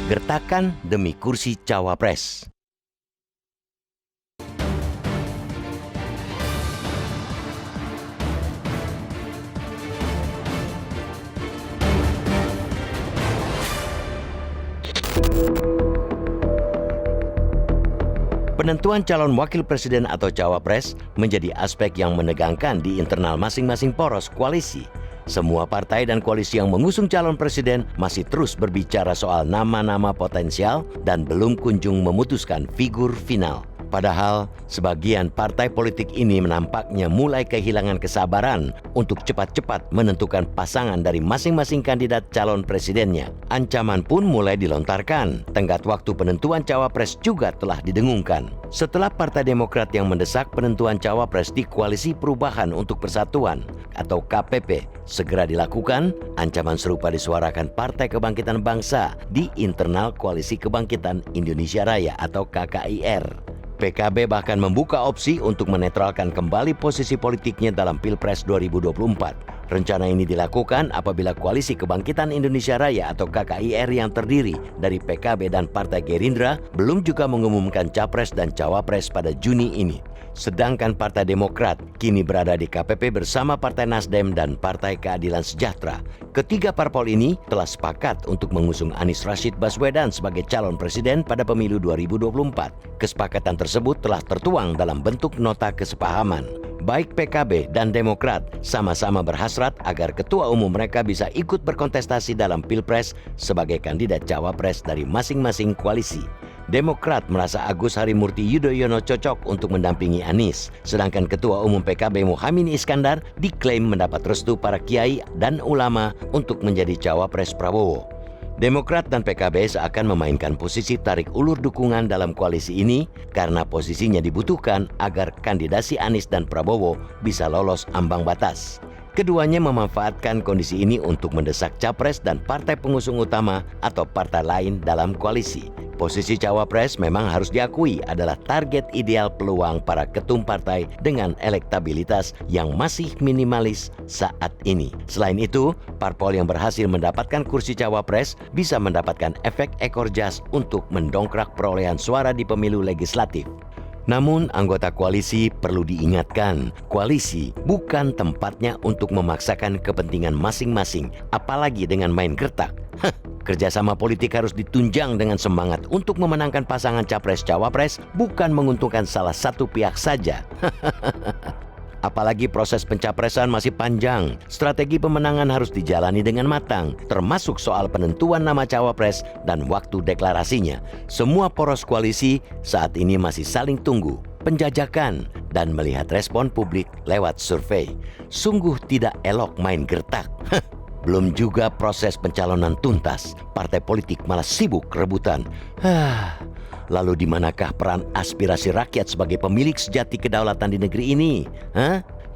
Gertakan demi kursi cawapres. Penentuan calon wakil presiden atau cawapres menjadi aspek yang menegangkan di internal masing-masing poros koalisi. Semua partai dan koalisi yang mengusung calon presiden masih terus berbicara soal nama-nama potensial dan belum kunjung memutuskan figur final. Padahal, sebagian partai politik ini menampaknya mulai kehilangan kesabaran untuk cepat-cepat menentukan pasangan dari masing-masing kandidat calon presidennya. Ancaman pun mulai dilontarkan. Tenggat waktu penentuan cawapres juga telah didengungkan. Setelah Partai Demokrat yang mendesak penentuan cawapres di Koalisi Perubahan untuk Persatuan atau KPP segera dilakukan, ancaman serupa disuarakan Partai Kebangkitan Bangsa di internal Koalisi Kebangkitan Indonesia Raya atau KKIR. PKB bahkan membuka opsi untuk menetralkan kembali posisi politiknya dalam Pilpres 2024. Rencana ini dilakukan apabila Koalisi Kebangkitan Indonesia Raya atau KKIR yang terdiri dari PKB dan Partai Gerindra belum juga mengumumkan capres dan cawapres pada Juni ini. Sedangkan Partai Demokrat kini berada di KPP bersama Partai Nasdem dan Partai Keadilan Sejahtera. Ketiga parpol ini telah sepakat untuk mengusung Anies Rashid Baswedan sebagai calon presiden pada pemilu 2024. Kesepakatan tersebut telah tertuang dalam bentuk nota kesepahaman. Baik PKB dan Demokrat sama-sama berhasrat agar ketua umum mereka bisa ikut berkontestasi dalam Pilpres sebagai kandidat cawapres dari masing-masing koalisi. Demokrat merasa Agus Harimurti Yudhoyono cocok untuk mendampingi Anies, sedangkan Ketua Umum PKB Muhaimin Iskandar diklaim mendapat restu para kiai dan ulama untuk menjadi cawapres Prabowo. Demokrat dan PKB seakan memainkan posisi tarik ulur dukungan dalam koalisi ini karena posisinya dibutuhkan agar kandidasi Anies dan Prabowo bisa lolos ambang batas. Keduanya memanfaatkan kondisi ini untuk mendesak capres dan partai pengusung utama atau partai lain dalam koalisi. Posisi cawapres memang harus diakui adalah target ideal peluang para ketum partai dengan elektabilitas yang masih minimalis saat ini. Selain itu, parpol yang berhasil mendapatkan kursi cawapres bisa mendapatkan efek ekor jas untuk mendongkrak perolehan suara di pemilu legislatif. Namun, anggota koalisi perlu diingatkan, koalisi bukan tempatnya untuk memaksakan kepentingan masing-masing, apalagi dengan main gertak. Kerjasama politik harus ditunjang dengan semangat untuk memenangkan pasangan capres-cawapres, bukan menguntungkan salah satu pihak saja. Apalagi proses pencapresan masih panjang, strategi pemenangan harus dijalani dengan matang, termasuk soal penentuan nama cawapres dan waktu deklarasinya. Semua poros koalisi saat ini masih saling tunggu, penjajakan, dan melihat respon publik lewat survei. Sungguh tidak elok main gertak. Belum juga proses pencalonan tuntas, partai politik malah sibuk rebutan. Lalu di manakah peran aspirasi rakyat sebagai pemilik sejati kedaulatan di negeri ini?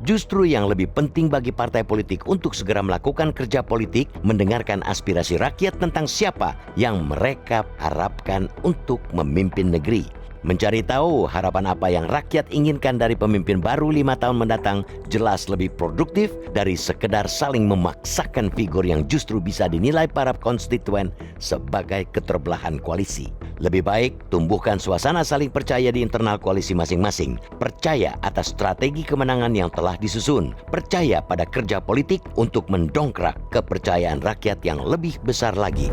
Justru yang lebih penting bagi partai politik untuk segera melakukan kerja politik, mendengarkan aspirasi rakyat tentang siapa yang mereka harapkan untuk memimpin negeri. Mencari tahu harapan apa yang rakyat inginkan dari pemimpin baru 5 tahun mendatang jelas lebih produktif dari sekedar saling memaksakan figur yang justru bisa dinilai para konstituen sebagai keterbelahan koalisi. Lebih baik tumbuhkan suasana saling percaya di internal koalisi masing-masing. Percaya atas strategi kemenangan yang telah disusun. Percaya pada kerja politik untuk mendongkrak kepercayaan rakyat yang lebih besar lagi.